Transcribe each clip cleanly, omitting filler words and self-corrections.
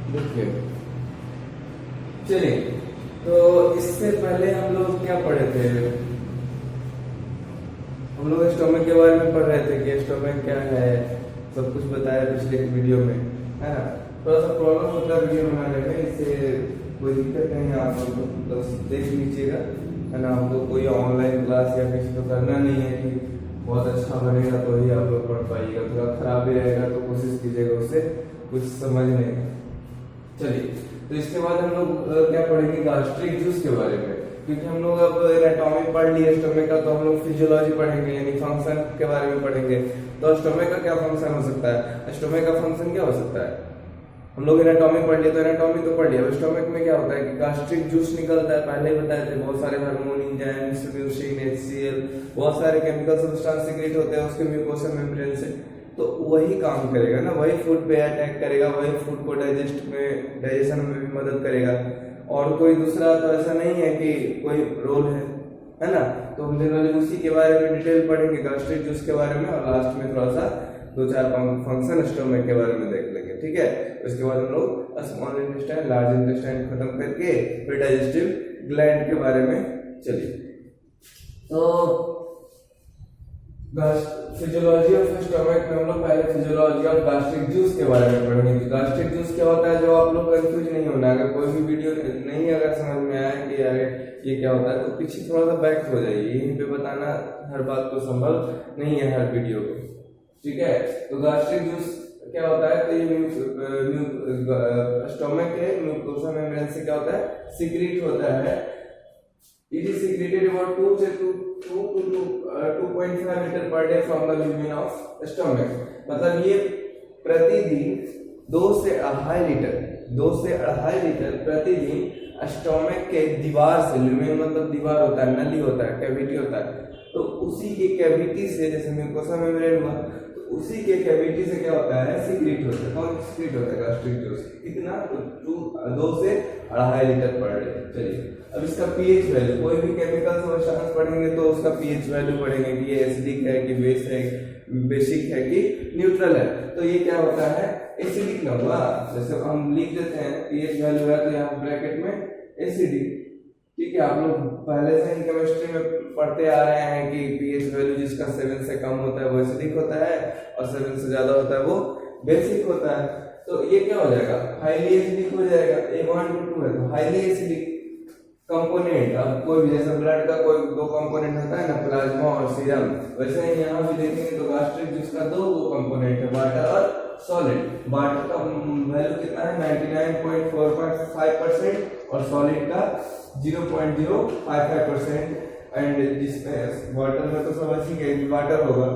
देखिए, चलिए, तो इससे पहले हम लोग क्या पढ़े थे? हम लोग स्टोमक के बारे में पढ़ रहे थे कि स्टोमक क्या है, सब कुछ बताया पिछले वीडियो में, है ना। थोड़ा सा प्रॉब्लम होता है वीडियो बनाने में, इससे कोई दिक्कत नहीं है, आप लोग बस देख लीजिएगा, है ना। हमको कोई ऑनलाइन क्लास या किसी को करना नहीं है कि बहुत अच्छा बनेगा तो ही आप लोग पढ़ पाइएगा, थोड़ा खराब भी रहेगा तो कोशिश कीजिएगा उससे कुछ समझने का। चलिए, तो इसके बाद हम लोग क्या पढ़ेंगे? गास्ट्रिक जूस के बारे में, क्योंकि हम लोग अब एनाटॉमी पढ़ लिए स्टोमक का, तो हम लोग फिजियोलॉजी पढ़ेंगे, यानी फंक्शन के बारे में पढ़ेंगे। तो स्टोमक का क्या फंक्शन हो सकता है? स्टोमक का फंक्शन क्या हो सकता है? हम लोग एनाटॉमी पढ़ लिए, तो एनाटॉमी तो पढ़ लिया। अब स्टोमक में क्या होता है कि गास्ट्रिक जूस निकलता है, पहले ही बताए थे, बहुत सारे हार्मोन, एंजाइम्स, म्यूसिन, HCl, बहुत सारे केमिकल सब्सटेंस सीक्रेट होते हैं उसके म्यूकोसा मेम्ब्रेन से। तो वही काम करेगा ना, वही फूड पे अटैक करेगा, वही फूड को डाइजेशन में भी मदद करेगा, और कोई दूसरा तो ऐसा नहीं है कि कोई रोल है ना। तो हम जनरली उसी के बारे में डिटेल पढ़ेंगे, गास्ट्रिक जूस के बारे में, और लास्ट में थोड़ा सा 2-4 फंक्शन स्टोमक के बारे में देख लेंगे, ठीक है। उसके बाद हम लोग स्मॉल इंटेस्टाइन, लार्ज इंटेस्टाइन खत्म करके फिर डाइजेस्टिव ग्लैंड के बारे में चलिए। तो फिजियोलॉजी ऑफ स्टोमक में हम लोग पहले फिजियोलॉजी ऑफ गास्ट्रिक जूस के बारे में पढ़ेंगे। गास्ट्रिक जूस क्या होता है, जो आप लोग कंफ्यूज नहीं होना। अगर कोई भी वीडियो नहीं अगर समझ में आया कि अरे ये क्या होता है, तो पीछे थोड़ा सा बैक हो जाइए, यहीं पे बताना हर बात को संभव नहीं है हर वीडियो को, ठीक है। तो गास्ट्रिक जूस क्या होता है? तो ये स्टोमक के म्यूकोसा मेम्ब्रेन से क्या होता है? सीक्रेट होता है। It is secreted about 2 to 2.5 litre per day from the lumen of stomach. मतलब ये प्रतिदिन 2 से 2.5 लीटर प्रतिदिन स्टोमक के दीवार से, ल्यूमेन मतलब दीवार होता है, नली होता है, कैविटी होता है, तो उसी के कैविटी से, जैसे म्यूकोसा मेम्ब्रेन हुआ, तो उसी के कैविटी से क्या होता है? सीक्रेट होता है। कौन सीक्रेट होता है? Gastric juice. कितना? तो 2 से 2.5 लीटर पर डे। चलिए, अब इसका पीएच वैल्यू, कोई भी केमिकल सब्सटेंस पढ़ेंगे तो उसका पीएच वैल्यू पढ़ेंगे कि ये एसिडिक है कि बेस है, बेसिक है कि न्यूट्रल है। तो ये क्या होता है? एसिडिक ना हुआ, जैसे हम लिख देते हैं पीएच वैल्यू है तो यहाँ ब्रैकेट में एसिडिक, ठीक है। आप लोग पहले से ही केमिस्ट्री में पढ़ते आ रहे हैं कि पीएच वैल्यू जिसका 7 से कम होता है वो एसिडिक होता है, और 7 से ज्यादा होता है वो बेसिक होता है। तो ये क्या हो जाएगा? हाईली एसिडिक हो जाएगा। 1 to 2 है तो हाईली एसिडिक कंपोनेंट। अब कोई भी, जैसे ब्लड का कोई 2 कंपोनेंट होता है ना, प्लाज्मा और सीरम, वैसे ही यहाँ भी देखेंगे तो गास्ट्रिक जूस का 2 कंपोनेंट है, वाटर और सॉलिड। वाटर का वैल्यू कितना है? 99.45%, और सॉलिड का 0.055%। एंड जिसमें वाटर में तो सब अच्छी है वाटर होगा,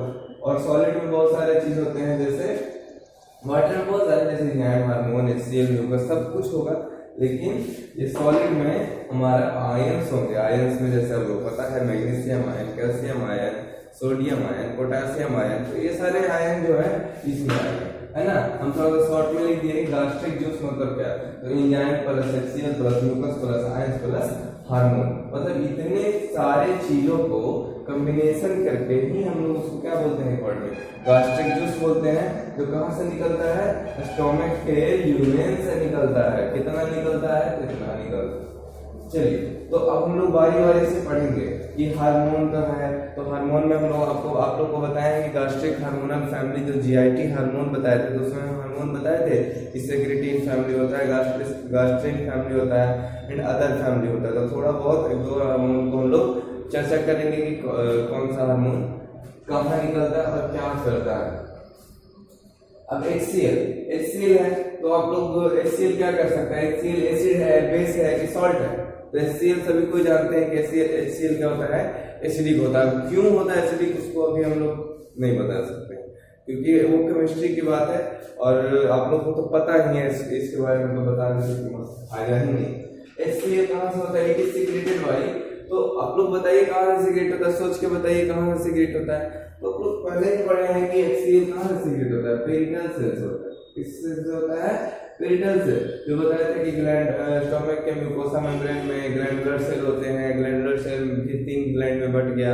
और सॉलिड में बहुत सारे चीज होते हैं, जैसे वाटर में बहुत सारे, जैसे एंजाइम, हार्मोन, HCl होगा, सब कुछ होगा। लेकिन ये सॉलिड में हमारा आयंस होंगे। आयंस में जैसे हम लोग पता है magnesium ion, calcium ion, sodium ion, potassium ion, तो ये सारे आयन जो है इसमें आएंगे, है ना। हम थोड़ा शॉर्ट में लिख दिए गास्ट्रिक जूस मतलब क्या है? तो enzyme plus HCl plus mucus plus ions plus hormone, मतलब इतने सारे चीजों को कॉम्बिनेशन करके ही हम लोग उसको क्या बोलते हैं? वर्ड में गास्ट्रिक जूस बोलते हैं। जो कहाँ से निकलता है? स्टोमक के ल्यूमेन से निकलता है। कितना निकलता है? कितना निकलता है। चलिए, तो अब हम लोग बारी बारी से पढ़ेंगे कि हार्मोन का है। तो हार्मोन में हम लोग आप लोग को बताएंगे गास्ट्रिक हार्मोनल फैमिली, जो GIT हार्मोन बताए थे, तो उसमें हार्मोन बताए थे कि सेक्रेटिन फैमिली होता है, गास्ट्रिन फैमिली होता है, एंड अदर फैमिली होता है। तो थोड़ा बहुत 1-2 हार्मोन को हम लोग चर्चा करेंगे कि कौन सा हार्मोन कहाँ निकलता है और क्या करता है। अब HCl है, तो आप लोग HCl क्या कर सकते हैं? HCl एसिड है, बेस है कि सॉल्ट है? तो HCl सभी को जानते हैं कि HCl क्या होता है? एसिडिक होता है। क्यों होता है एसिडिक, उसको अभी हम लोग नहीं बता सकते, क्योंकि वो केमिस्ट्री की बात है, और आप लोग को तो पता ही है इसके बारे में, तो बताने से फायदा ही नहीं। HCl कहाँ से होता है? इट इज सीक्रेटेड बाय, तो आप लोग बताइए कहाँ से सीक्रेट होता है? सोच के बताइए कहाँ से सीक्रेट होता है। तो आप लोग पहले ही पढ़े हैं कि HCl कहाँ से सीक्रेट होता है? पेरिटल सेल से होता है। किससे होता है? पेरिटल से। जो बताया था कि स्टोमक के म्यूकोसा मेम्ब्रेन में ग्लैंडुलर सेल होते हैं। ग्लैंडुलर सेल भी 3 ग्लैंड में बट गया,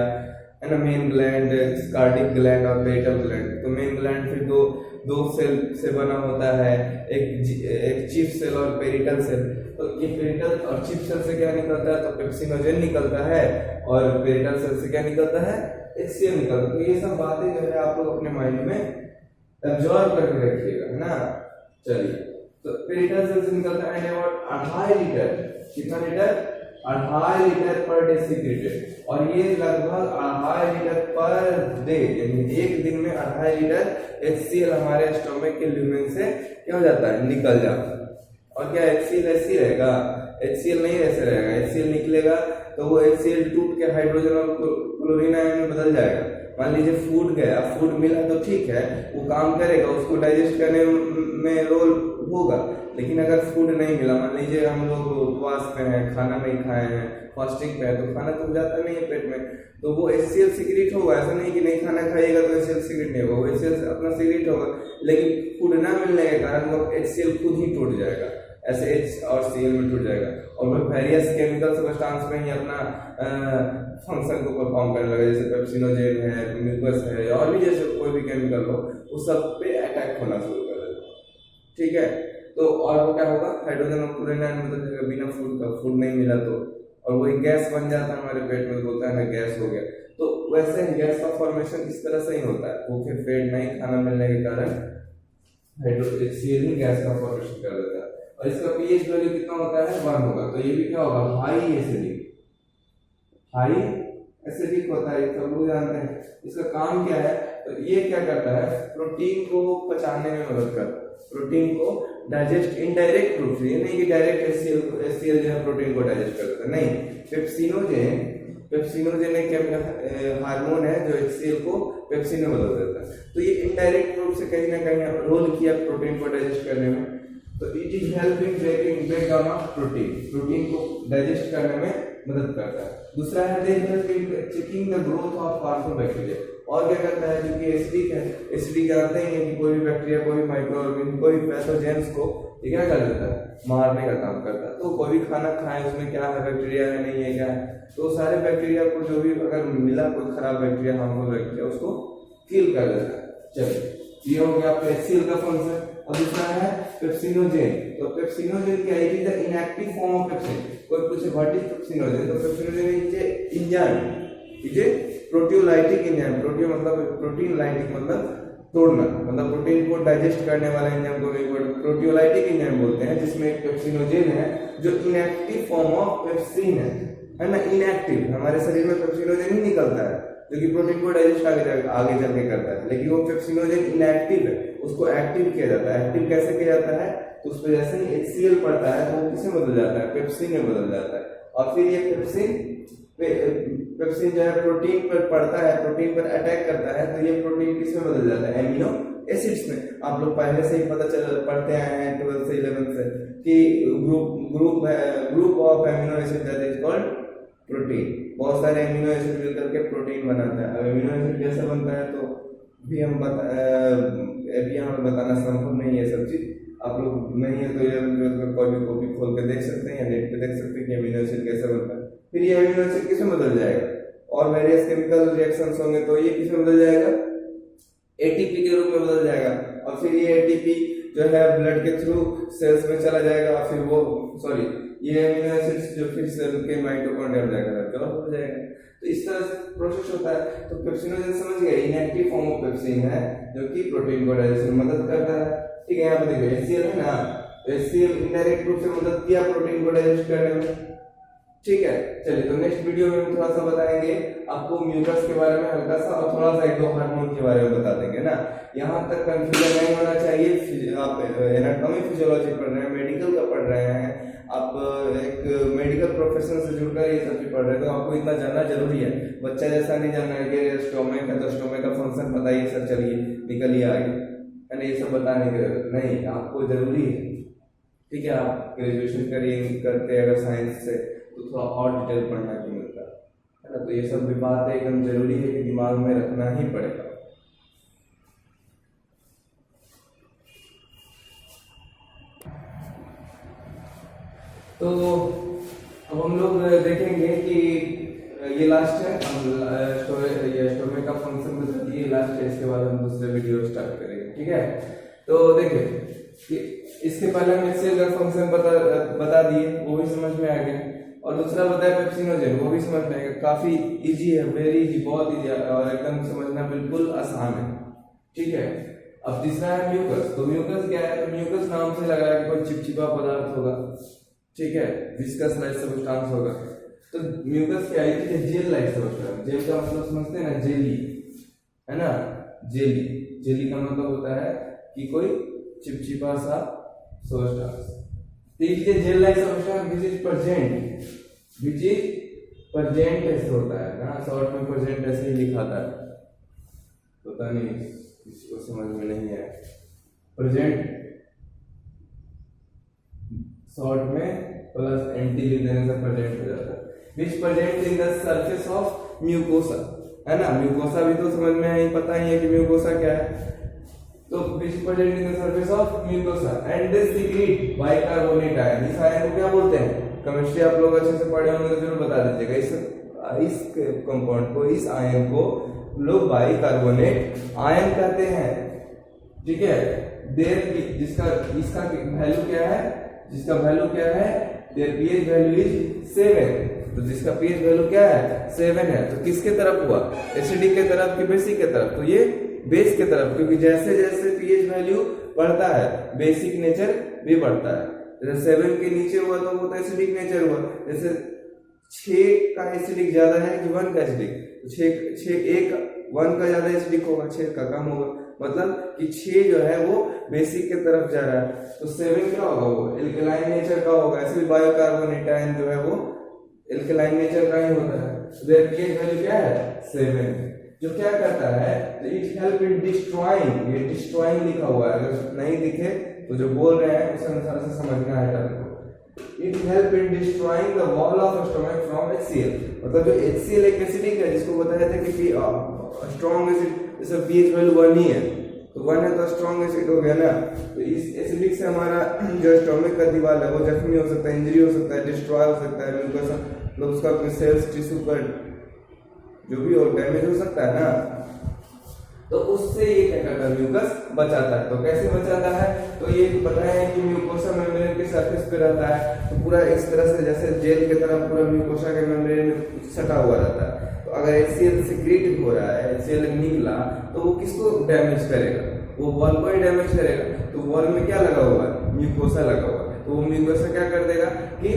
है ना। मेन ग्लैंड, कार्डिक ग्लैंड और पेरिटल ग्लैंड। तो मेन ग्लैंड फिर 2 दो सेल से बना होता है, एक चीफ सेल और पेरिटल सेल। तो ये पेरिटल और चीफ सेल से क्या निकलता है, तो पेप्सिनोजेन निकलता है, और पेरिटल सेल से क्या निकलता है, HCl निकलता है। तो ये सब बातें जो है आप लोग अपने माइंड में एब्जॉर्ब करके रखिएगा, है ना। चलिए, तो पेरिटल सेल से निकलता है अबाउट 2.5 लीटर, कितना litre, 2.5 litre per day secreted, और ये लगभग 2.5 लीटर पर डे, यानी एक दिन में 2.5 लीटर HCl हमारे स्टोमक के ल्यूमेन से क्या हो जाता है, निकल जाता है। और क्या HCl ऐसी रहेगा, HCl नहीं ऐसे रहेगा, HCl निकलेगा तो वो HCl टूट के हाइड्रोजन और क्लोरीन आयन में बदल जाएगा। मान लीजिए फूड गया, फूड मिला तो ठीक है, वो काम करेगा, उसको डाइजेस्ट करने में रोल होगा, लेकिन अगर फूड नहीं मिला, मान लीजिए हम लोग उपवास पे हैं, खाना नहीं खाए हैं, फास्टिंग पे है, तो खाना तो जाता नहीं है पेट में, तो वो HCl सीक्रेट होगा। ऐसा नहीं कि नहीं खाना खाइएगा तो HCl सीक्रेट नहीं होगा, वो HCl अपना सीक्रेट होगा, लेकिन फूड ना मिलने के कारण वो HCl खुद ही टूट जाएगा, ऐसे H और Cl में टूट जाएगा, और वो वेरियस केमिकल सब्सटेंस में ही अपना फंक्शन को परफॉर्म करने लगा, जैसे पेप्सिनोजेन है, म्यूकस है, और भी जैसे कोई भी केमिकल हो, उस सब पे अटैक होना शुरू कर देगा, ठीक है। तो और वो क्या होगा, हाइड्रोजन और क्लोरीन आयन बदल जाएगा बिना फूड का, फूड नहीं मिला तो, और वही गैस बन जाता है हमारे पेट में, होता है गैस हो गया। तो वैसे गैस का फॉर्मेशन इस तरह से ही होता है, भूखे पेट नहीं खाना मिलने के कारण HCl ही गैस का फॉर्मेशन कर देता है। और इसका pH वैल्यू कितना होता है, 1 होगा, तो ये भी क्या होगा, हाई एसिडिक होता है, सब लोग जानते हैं। इसका काम क्या है, तो ये क्या करता है, प्रोटीन को पचाने में मदद करता है, प्रोटीन को डाइजेस्ट इनडायरेक्ट रूप से, ये नहीं कि डायरेक्ट HCl जो है प्रोटीन को डाइजेस्ट करता है, नहीं, पेप्सिनोजेन एक हार्मोन है जो HCl को पेप्सिन में बदल देता है। तो ये इनडायरेक्ट रूप से कहीं ना कहीं रोल किया प्रोटीन को डाइजेस्ट करने में। तो it is helping break down of protein को डाइजेस्ट करने में मदद करता है। दूसरा है checking the growth of harmful bacteria, और क्या करता है, क्योंकि एसिडिक है, एसिडिक जानते हैं कि कोई भी बैक्टीरिया, कोई भी माइक्रो ऑर्गेनिज्म, कोई पैथोजेंस को ये क्या कर देता है, मारने का काम करता है। तो कोई भी खाना खाए, उसमें क्या है, बैक्टीरिया है नहीं है, क्या है, तो सारे बैक्टीरिया को जो भी अगर मिला कोई खराब बैक्टीरिया, हार्मफुल बैक्टीरिया, उसको किल कर देता है। चलिए, ये हो गया आपका HCl का फंक्शन। और दूसरा है पेप्सिनोजेन। तो पेप्सिनोजेन क्या है, it is the inactive form of pepsin. कोई पूछे व्हाट इज पेप्सिनोजेन, तो pepsinogen is enzyme, is a proteolytic enzyme. Proteo मतलब प्रोटीन, लाइटिक मतलब तोड़ना, मतलब प्रोटीन को डाइजेस्ट करने वाला एंजाइम को प्रोटियोलाइटिक एंजाइम बोलते हैं, जिसमें एक पेप्सिनोजेन है जो इनएक्टिव फॉर्म ऑफ पेप्सिन है ना, इनएक्टिव। हमारे शरीर में पेप्सिनोजेन ही निकलता है जो कि प्रोटीन को डाइजेस्ट आगे चल के करता है, लेकिन वो पेप्सिनोजेन इनएक्टिव है, उसको एक्टिव किया जाता है। एक्टिव कैसे किया जाता है, तो उस पर जैसे ही HCl पड़ता है तो वो किसमें बदल जाता है, पेप्सिन में बदल जाता है, और फिर ये पेप्सिन जो है प्रोटीन पर पड़ता है, प्रोटीन पर अटैक करता है, तो ये प्रोटीन किसमें बदल जाता है, एमिनो एसिड्स में। आप लोग पहले से ही पढ़ते आए हैं 12th से 11th से कि group of amino acid that is called protein. बहुत सारे एमिनो एसिड मिलकर के प्रोटीन बनाता है। अब एमिनो एसिड कैसे बनता है तो भी हम यहाँ पे बताना संभव नहीं है सब चीज। आप लोग नहीं है तो 11th में कोई भी कॉपी खोल के देख सकते हैं या नेट पे देख सकते हैं कि एमिनो एसिड कैसे बनता है। फिर ये एमिनो एसिड किसमें बदल जाएगा, और वेरियस केमिकल रिएक्शंस होंगे तो ये किसमें बदल जाएगा, ATP के रूप में बदल जाएगा। और फिर ये ATP जो है ब्लड के थ्रू सेल्स में चला जाएगा, फिर वो ये एमिनो एसिड्स जो फिर सेल के माइटोकॉन्ड्रिया में जाकर डेवलप हो जाएगा। तो इस तरह से प्रोसेस होता है। तो पेप्सिनोजेन समझ गए, इनएक्टिव फॉर्म ऑफ पेप्सिन है जो कि प्रोटीन को डाइजेशन में मदद करता है। ठीक है, यहाँ पे देखिए HCl है ना, HCl इनडायरेक्ट रूप से मदद किया प्रोटीन को डाइजेस्ट करने में। ठीक है, चलिए तो नेक्स्ट वीडियो में हम थोड़ा सा बताएंगे आपको म्यूकस के बारे में हल्का सा, और थोड़ा सा 1-2 हार्मोन के बारे में बता देंगे ना। यहाँ तक कंफ्यूजन नहीं होना चाहिए। आप एनाटॉमी फिजियोलॉजी पढ़ रहे हैं, मेडिकल का पढ़ रहे हैं, आप एक मेडिकल प्रोफेशन से जुड़कर ये सब चीज पढ़ रहे हैं, तो आपको इतना जानना जरूरी है। बच्चा जैसा नहीं जानना है कि स्टोमक है तो स्टोमक का फंक्शन बताइए सर, चलिए निकलिए आगे, है ना, ये सब बताने की नहीं, आपको जरूरी है। ठीक है, आप ग्रेजुएशन करते अगर साइंस से तो थोड़ा और डिटेल पढ़ना भी मिलता है ना। तो ये सब भी बात एकदम जरूरी है कि दिमाग में रखना ही पड़ेगा। तो अब हम लोग देखेंगे कि ये लास्ट है, हम स्टोमक का फंक्शन बता दिए, लास्ट है, इसके बाद हम दूसरे वीडियो स्टार्ट करेंगे। ठीक है। तो देखिए कि इसके पहले हम HCl का फंक्शन बता दिए, वो भी समझ में आ गया, और दूसरा बताया पेप्सिनोजेन, वो भी समझ में आ गया। काफी इजी है, वेरी इजी, बहुत इजी और एकदम समझना बिल्कुल आसान है, ठीक है। अब तीसरा है म्यूकस। तो म्यूकस क्या है? तो म्यूकस नाम से लग रहा है कि कोई चिपचिपा पदार्थ होगा, ठीक है, विस्कस लाइक सब्सटेंस होगा। तो म्यूकस क्या है? Gel like substance. जेल का मतलब समझते हैं ना, जेली, है ना, जेली। जेली का मतलब होता है कि कोई चिपचिपा सा सब्सटेंस। तो ये gel like substance which is present ऐसे होता है ना, शॉर्ट में प्रेजेंट ऐसे ही लिखा था, पता नहीं किसी को समझ में नहीं है। प्रेजेंट शॉर्ट में प्लस एंटी लिख देने से प्रेजेंट हो जाता है। विच present in the surface of mucosa, है ना। म्यूकोसा भी तो समझ में ही पता ही है कि म्यूकोसा क्या है। तो विच present in the surface of mucosa and they secret bicarbonate ion. इस आयन को क्या बोलते हैं? केमिस्ट्री आप लोग अच्छे से पढ़े होंगे तो जरूर बता दीजिएगा। इस कंपाउंड को, इस आयन को लोग बाइकार्बोनेट आयन कहते हैं, ठीक है। जिसका इसका वैल्यू क्या है? जिसका वैल्यू क्या है? Their pH value is 7। तो जिसका पीएच वैल्यू क्या है? 7 है। तो किसके तरफ हुआ? एसिडिक के तरफ कि बेसिक के तरफ? तो ये बेस के तरफ, क्योंकि जैसे जैसे पीएच वैल्यू बढ़ता है बेसिक नेचर भी बढ़ता है। जैसे 7 के नीचे हुआ तो वो तो एसिडिक नेचर हुआ। जैसे 6 का एसिडिक ज्यादा है कि 1 का एसिडिक, तो 1 का ज्यादा एसिडिक होगा, 6 का कम होगा। मतलब कि 6 जो है वो बेसिक के तरफ जा रहा है, तो 7 क्या होगा? वो एल्कलाइन नेचर का होगा। ऐसे भी बायोकार्बोनेट आयन जो है वो एल्कलाइन नेचर का ही होता है। देयर पीएच वैल्यू क्या है? 7। जो क्या करता है? इट हेल्प इन डिस्ट्रॉइंग, ये डिस्ट्रॉइंग लिखा हुआ है, अगर नहीं दिखे तो जो बोल रहे हैं उस अनुसार से समझना है टर्म को। It help in destroying the wall of stomach from HCl। मतलब जो HCl एक एसिडिक है, जिसको बताया था कि स्ट्रॉन्ग एसिड, जैसे पीएच वैल्यू 1 ही है, तो 1 है तो स्ट्रॉन्ग एसिड हो गया ना। तो इस एसिडिक से हमारा जो स्टोमक का दीवार है वो जख्मी हो सकता है, इंजरी हो सकता है, डिस्ट्रॉय हो सकता है, म्यूकस मतलब उसका सेल्स टिश्यू पर जो भी और डैमेज हो सकता है ना। तो उससे ये क्या करता है? म्यूकस बचाता है। तो कैसे बचाता है? तो ये बताया है कि म्यूकोसा मेम्ब्रेन के सरफेस पे रहता है, तो पूरा इस तरह से जैसे जेल की तरह पूरा म्यूकोसा के मेम्ब्रेन सटा हुआ रहता है। तो अगर HCl सिक्रेट हो रहा है, HCl निकला, तो वो किसको डैमेज करेगा? वो वॉल को ही डैमेज करेगा। तो वॉल में क्या लगा हुआ है? म्यूकोसा लगा हुआ है। तो वो म्यूकोसा क्या कर देगा कि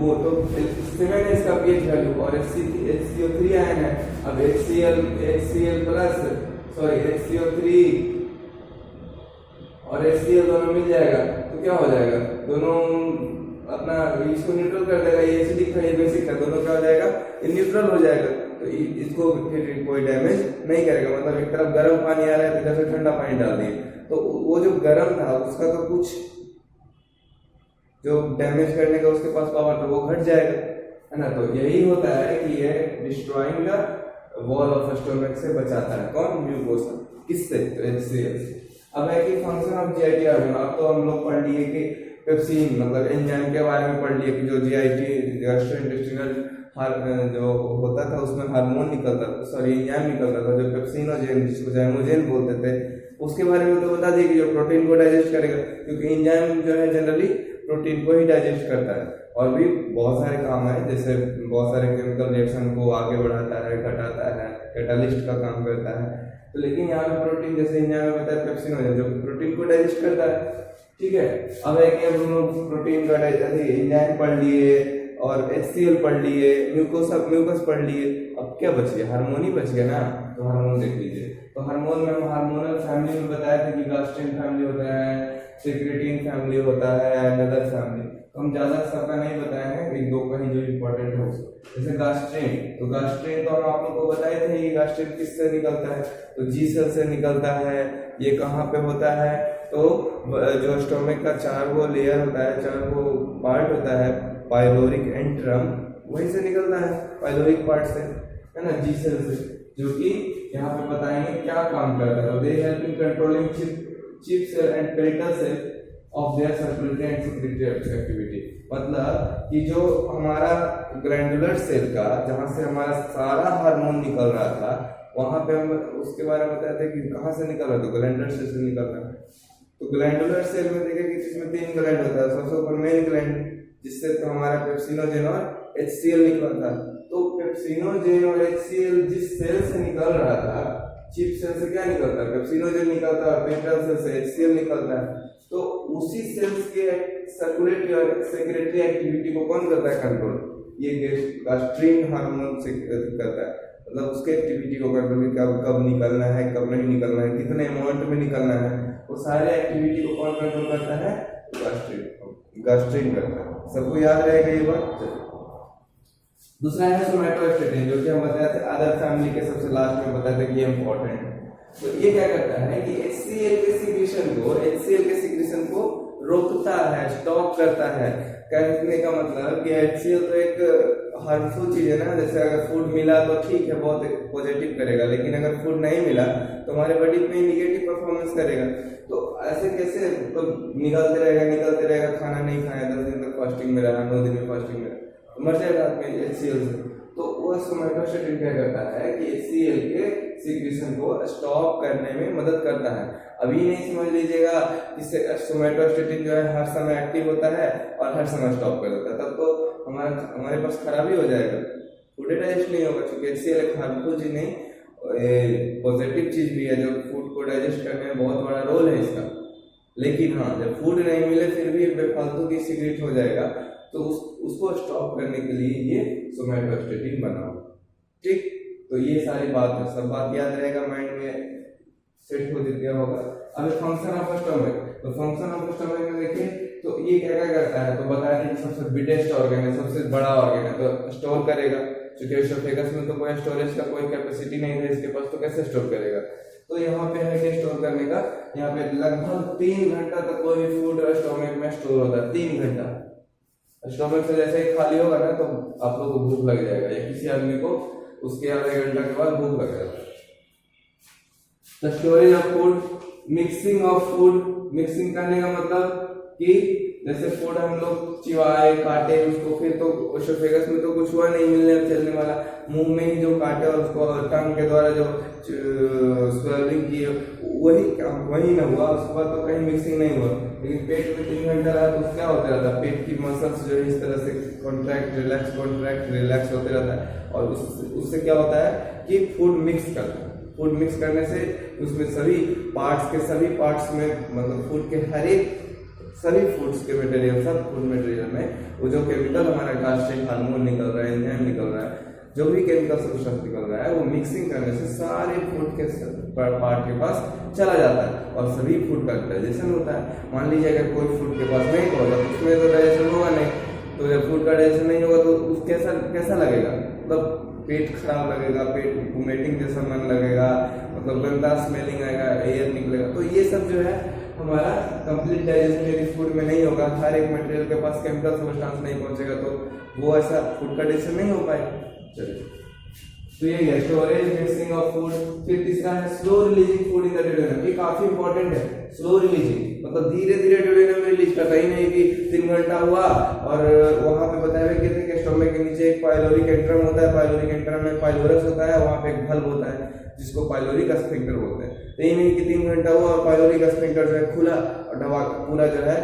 वो तो 7 है इसका पीएच वैल्यू, और HCO3 आयन है। अब HCl प्लस HCO3 और HCl दोनों मिल जाएगा, तो क्या हो जाएगा? दोनों अपना इसको न्यूट्रल कर देगा। ये एसिडिक है, ये बेसिक है, दोनों क्या हो जाएगा? ये न्यूट्रल हो जाएगा। तो इसको फिर कोई डैमेज नहीं करेगा। मतलब एक तरफ गर्म पानी आ रहा है, इधर से ठंडा पानी डाल दिए, तो वो जो गर्म था उसका तो कुछ जो डैमेज करने का उसके पास पावर था वो घट जाएगा, है ना। तो यही होता है कि ये destroying the wall of stomach से बचाता है। कौन? म्यूकोसा। किससे? तो HCl से। अब है कि फंक्शन ऑफ GIT हार्मोन। अब तो हम लोग पढ़ लिए कि पेप्सिन मतलब एंजाइम के बारे में पढ़ लिए कि जो GIT गैस्ट्रोइंटेस्टाइनल जो होता था उसमें हार्मोन निकलता था, सॉरी एंजाइम निकलता था, जो पेप्सिनोजेन जिसको जाइमोजेन बोलते थे, उसके बारे में तो बता दिए कि जो प्रोटीन को डाइजेस्ट करेगा, क्योंकि एंजाइम जो है जनरली प्रोटीन को ही डाइजेस्ट करता है। और भी बहुत सारे काम है, जैसे बहुत सारे केमिकल रिएक्शन को आगे बढ़ाता है, घटाता है, कैटालिस्ट का काम करता है। तो लेकिन यहाँ पे प्रोटीन जैसे एंजाइम में बताया पेप्सिनोजेन जो प्रोटीन को डाइजेस्ट करता है, ठीक है। अब है कि अब हम लोग प्रोटीन का एंजाइम पढ़ लिए और HCl पढ़ लिए, म्यूकस पढ़ लिए। अब क्या बच गया? हार्मोन ही बच गया ना। तो हार्मोन देख लीजिए। तो हार्मोन में हम हार्मोनल फैमिली में बताया था कि गास्ट्रिन फैमिली होता है, सेक्रेटिन फैमिली होता है, अदर फैमिली। तो हम ज्यादा सबका नहीं बताए हैं, एक दो का ही जो इम्पोर्टेंट हो। जैसे गास्ट्रिन, तो गास्ट्रिन तो हम आप लोग को बताए थे ये गास्ट्रिन किससे निकलता है? तो G सेल से निकलता है। ये कहाँ पे होता है? तो जो स्टोमक का 4 लेयर होता है, 4 पार्ट होता है, पाइलोरिक एंट्रम, वहीं से निकलता है, पाइलोरिक पार्ट से, है ना, G सेल से, जो कि यहाँ पे बताएंगे क्या काम करता है। तो they help in controlling chief cell and parietal cell of their circulatory and secretory activity. मतलब कि जो हमारा ग्लैंडुलर सेल का, जहां से हमारा सारा हार्मोन निकल रहा था, वहाँ पे हम उसके बारे में बताते हैं कि कहाँ से निकल रहा है, तो ग्लैंडुलर सेल से निकल रहा है। तो ग्लैंडुलर सेल में देखें कि इसमें 3 ग्लैंड होता है, सबसे ऊपर मेन ग्लैंड जिससे तो हमारा पेप्सिनोजेन और HCl निकलता है। तो पेप्सिनोजेन और HCl जिस सेल से निकल रहा था, चिप सेल से क्या निकलता है, पेप्सिनोजेन निकलता है, पेंटल सेल से HCl निकलता है। तो उसी सेल्स के सर्कुलेटरी और सेक्रेटरी एक्टिविटी को कौन करता है, कंट्रोल, ये गैस्ट्रीन हार्मोन से करता है। मतलब उसके एक्टिविटी को कंट्रोल, कब निकलना है, कब नहीं निकलना है, कितने अमाउंट में निकलना है, वो सारे एक्टिविटी को कौन कंट्रोल करता है, गैस्ट्रीन करता है। सबको याद रहेगा ये बात। दूसरा है सोमैटोस्टेटिन, जो कि हम बताए थे अदर फैमिली के सबसे लास्ट में बताए थे कि ये इंपॉर्टेंट है। तो ये क्या करता है कि HCl के सिक्रीशन को रोकता है, स्टॉप करता है। कहने का मतलब कि HCl तो एक हार्मफुल चीज है ना, जैसे अगर फूड मिला तो ठीक है, बहुत पॉजिटिव करेगा, लेकिन अगर फूड नहीं मिला तो हमारे बॉडी में नेगेटिव परफॉर्मेंस करेगा। तो ऐसे कैसे तो निकलते रहेगा, खाना नहीं खाया, 10 दिन तक फास्टिंग में रहा, 9 दिन में फास्टिंग में रहा, तो मर जाएगा आदमी HCl से। तो वो सोमैटोस्टेटिन क्या करता है कि HCl के सिक्रीशन को स्टॉप करने में मदद करता है। अभी नहीं समझ लीजिएगा कि सोमैटोस्टेटिन जो है हर समय एक्टिव होता है और हर समय स्टॉप कर देता है, तब तो हमारे पास खराबी हो जाएगा, फूड डाइजेस्ट नहीं होगा। क्योंकि HCl एक हार्मफुल चीज नहीं, पॉजिटिव चीज भी है जो फूड को डाइजेस्ट करने में बहुत बड़ा रोल है इसका। लेकिन हाँ, जब फूड नहीं मिले फिर भी बेफालतू की सिगरेट हो जाएगा, तो उसको स्टॉप करने के लिए ये सोमैटोस्टेटिन बना हुआ। ठीक, तो ये सारी बात है, सब बात याद रहेगा, माइंड में सेट हो गया होगा। अब फंक्शन ऑफ स्टमक, तो फंक्शन ऑफ स्टमक में देखिए तो ये क्या क्या करता है, तो बताया कि सबसे बिगेस्ट ऑर्गन है, सबसे बड़ा ऑर्गन है, तो स्टोर करेगा। क्योंकि एसोफेगस में तो कोई स्टोरेज का कोई कैपेसिटी नहीं है इसके पास, तो कैसे स्टोर करेगा। तो यहाँ पे है कि स्टोर करने का, यहाँ पे लगभग 3 घंटा तक कोई भी फूड स्टोमक में स्टोर होता है। 3 घंटा स्टोमक से जैसे ही खाली होगा ना, तो आप लोग को भूख लग जाएगा, या किसी आदमी को उसके आधे घंटा के बाद भूख लग जाएगा। तो storage of food, mixing of food, mixing करने का मतलब कि जैसे फूड हम लोग चिवाए काटे उसको, फिर तो एसोफेगस में तो कुछ हुआ नहीं मिलने चलने वाला, मुंह में ही जो काटे और उसको टंग के द्वारा जो स्वेलिंग की वही ना हुआ, उसके बाद तो कहीं मिक्सिंग नहीं हुआ। लेकिन पेट में 3 घंटा रहा तो क्या होता रहता है, पेट की मसल्स जो है इस तरह से कॉन्ट्रैक्ट रिलैक्स होते रहता है, और उससे क्या होता है कि फूड मिक्स करता है। फूड मिक्स करने से उसमें सभी पार्ट्स में मतलब फूड के हर एक सभी फूड्स के मटेरियल, सब फूड मटेरियल में वो जो केमिकल हमारा गैस्ट्रिक हार्मोन निकल रहा है, एंजाइम निकल रहा है, जो भी केमिकल सब्सटेंस निकल रहा है, वो मिक्सिंग करने से सारे फूड के पार्ट के पास चला जाता है और सभी फूड का डाइजेशन होता है। मान लीजिए अगर कोई फूड के पास नहीं होगा तो उसमें तो डाइजेशन होगा नहीं, तो जब फूड का डाइजेशन नहीं होगा तो कैसा लगेगा, मतलब पेट खराब लगेगा, पेट वोमिटिंग जैसा मन लगेगा, मतलब गंदा स्मेलिंग आएगा, एयर निकलेगा। तो ये सब जो है हमारा कंप्लीट डाइजेशन यदि फूड में नहीं होगा, हर एक मटेरियल के पास केमिकल सब्सटेंस नहीं पहुंचेगा, तो वो ऐसा फूड का डाइजेशन नहीं हो पाएगा। चलिए, तो ये है स्टोरेज, मिक्सिंग ऑफ फूड। फिर तीसरा है slow releasing food in the duodenum, ये काफी इंपॉर्टेंट है। स्लो रिलीजिंग मतलब धीरे धीरे ड्यूडेनम में रिलीज करता ही नहीं कि 3 घंटा हुआ और वहां पे बताया गया था कि स्टोमक के नीचे एक पाइलोरिक एंट्रम होता है, पाइलोरिक एंट्रम में पाइलोरस होता है, वहां पे एक वल्व होता है जिसको पाइलोरिक स्फिंक्टर बोलते हैं। तो ये नहीं कि 3 घंटा हुआ और पाइलोरिक स्फिंक्टर जो है खुला और दबा पूरा जो है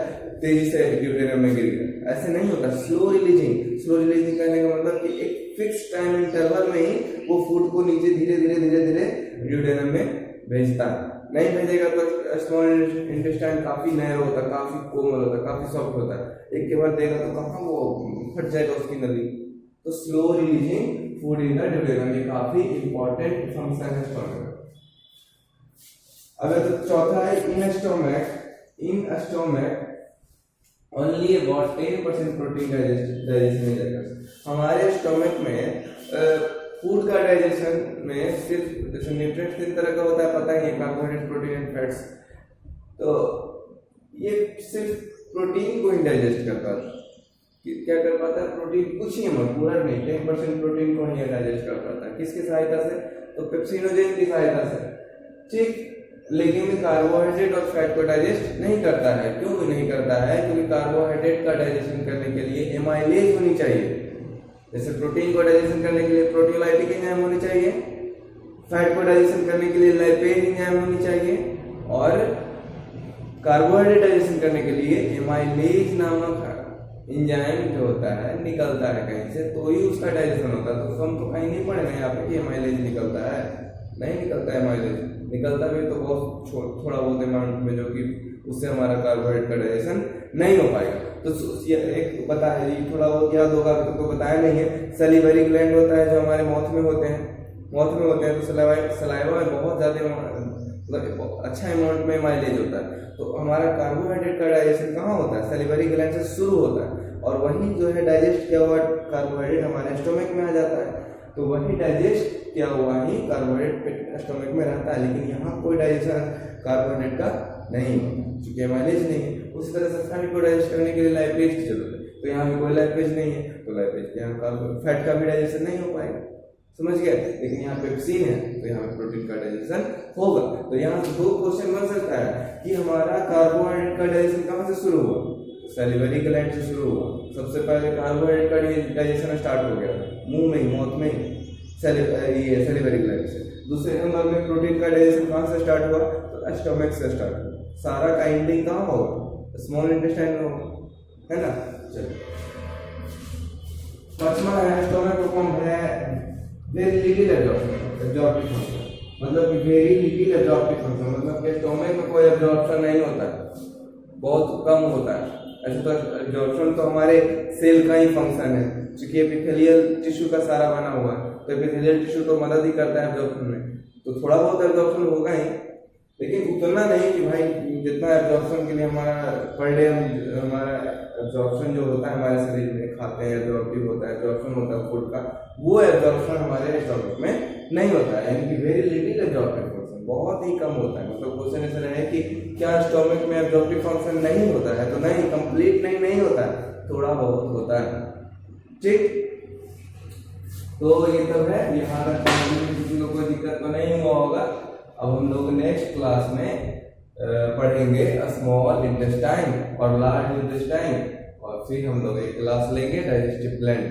तेजी से ड्यूडेनम में गिर गया, ऐसे नहीं होता। स्लो रिलीजिंग करने का मतलब कि एक फिक्स टाइम इंटरवल में ही वो फूड को नीचे धीरे धीरे ड्यूडेनम में भेजता है। नहीं भेजेगा तो स्मॉल इंटेस्टाइन काफी नैरो होता है, काफी कोमल होता है, काफी सॉफ्ट होता है, एक के बाद देगा तो कहाँ वो फट जाएगा उसकी नली। तो slow releasing food in the duodenum, ये काफी इंपॉर्टेंट फंक्शन है स्टोमक। अगर तो चौथा है in stomach only about 10% protein digestion जाएगा। हमारे स्टोमक में फूड का डाइजेशन में सिर्फ जैसे न्यूट्रिएंट्स 3 तरह का होता है, पता ही है, कार्बोहाइड्रेट, प्रोटीन एंड फैट्स। तो ये सिर्फ प्रोटीन को ही डाइजेस्ट करता है। क्या कर पाता है, प्रोटीन कुछ ही पूरा नहीं, 10% प्रोटीन को ही डाइजेस्ट कर पाता है। किसकी सहायता से, तो पेप्सिनोजेन की सहायता से। ठीक, लेकिन कार्बोहाइड्रेट और फैट को डाइजेस्ट नहीं करता है। क्यों नहीं करता है, क्योंकि कार्बोहाइड्रेट का डाइजेशन करने के लिए एमाइलेज होनी चाहिए। जैसे प्रोटीन को डाइजेशन करने के लिए प्रोटियोलाइटिक एंजाइम होनी चाहिए, फैट को डाइजेशन करने के लिए लाइपेज एंजाइम होनी चाहिए, और कार्बोहाइड्रेट डाइजेशन करने के लिए एमाइलेज नामक एंजाइम जो होता है निकलता है कहीं से, तो ही उसका डाइजेशन होता है। तो हम तो कहीं नहीं पढ़े हैं यहाँ पे कि एमाइलेज निकलता है, नहीं निकलता है एमाइलेज, निकलता भी तो बहुत थोड़ा बहुत अमाउंट में, जो कि उससे हमारा कार्बोहाइड्रेट का डाइजेशन नहीं हो पाएगा। तो एक पता है, ये थोड़ा बहुत याद होगा, तो बताया नहीं है, सलीवरी ग्लैंड होता है जो हमारे माउथ में होते हैं, तो सलाइवा में बहुत ज़्यादा मतलब अच्छा अमाउंट में माइलेज होता है। तो हमारा कार्बोहाइड्रेट का डाइजेशन कहाँ होता है? सलीवरी ग्लैंड से शुरू होता है, और वही जो है डाइजेस्ट किया हुआ कार्बोहाइड्रेट हमारे स्टोमक में आ जाता है। तो वही डाइजेस्ट किया हुआ ही कार्बोहाइड्रेट स्टोमक में रहता है, लेकिन यहाँ कोई डाइजेशन कार्बोहाइड्रेट का नहीं होता क्योंकि माइलेज नहीं है। उसी तरह से फैट को डाइजेस्ट करने के लिए लाइपेज की जरूरत है, तो यहाँ भी कोई लाइपेज नहीं है, तो लाइपेज के यहाँ फैट का भी डाइजेशन नहीं हो पाएगा, समझ गए। लेकिन यहाँ पेप्सिन है तो यहाँ पे प्रोटीन का डाइजेशन होगा। तो यहाँ से दो क्वेश्चन बन सकता है कि हमारा कार्बोहाइड्रेट का डाइजेशन कहाँ से शुरू हुआ? सैलिवरी ग्लैंड से शुरू हुआ। सबसे पहले कार्बोहाइड्रेट का डाइजेशन स्टार्ट हो गया मुंह में ही, माउथ में ही, सैलिवरी ग्लैंड से। दूसरे नंबर में प्रोटीन का डाइजेशन कहाँ से स्टार्ट हुआ? तो स्टोमक से स्टार्ट हुआ। सारा का एंडिंग कहाँ होगा? स्मॉल इंटेस्टाइन में होगा, है ना। चलिए, पांचवा है स्टोमक को पंप है वेरी लिटिल एब्जॉर्प्टिव फंक्शन, मतलब वेरी लिटिल एब्जॉर्प्टिव फंक्शन, मतलब कि स्टोमक में कोई एब्जॉर्प्शन नहीं होता है, बहुत कम होता है। ऐसे तो एब्जॉर्प्शन तो हमारे सेल का ही फंक्शन है, क्योंकि एपिथेलियल टिश्यू का सारा बना हुआ है, तो एपिथेलियल टिश्यू तो मदद ही करता है एब्जॉर्प्शन में, तो थोड़ा बहुत एब्जॉर्प्शन होगा ही, लेकिन उतना नहीं कि भाई जितना एब्जॉर्प्शन के लिए हमारा पर डे हमारा एब्जॉर्प्शन जो होता है हमारे शरीर में खाते हैं, एब्जॉर्प्टिव होता है, एब्जॉर्प्शन होता है फूड का, वो एब्जॉर्प्शन हमारे स्टोमक में नहीं होता है, यानी कि वेरी लिटिल एब्जॉर्प्टिव फंक्शन, बहुत ही कम होता है। मतलब क्वेश्चन ऐसा रहे कि क्या स्टोमक में एब्जॉर्प्टिव फंक्शन नहीं होता है? तो नहीं, कंप्लीट नहीं होता है, थोड़ा बहुत होता है, ठीक। तो ये सब है, यहाँ तक किसी को कोई दिक्कत तो नहीं हुआ होगा। अब हम लोग नेक्स्ट क्लास में पढ़ेंगे स्मॉल इंटेस्टाइन और लार्ज इंटेस्टाइन, और फिर हम लोग एक क्लास लेंगे डाइजेस्टिव ग्लैंड।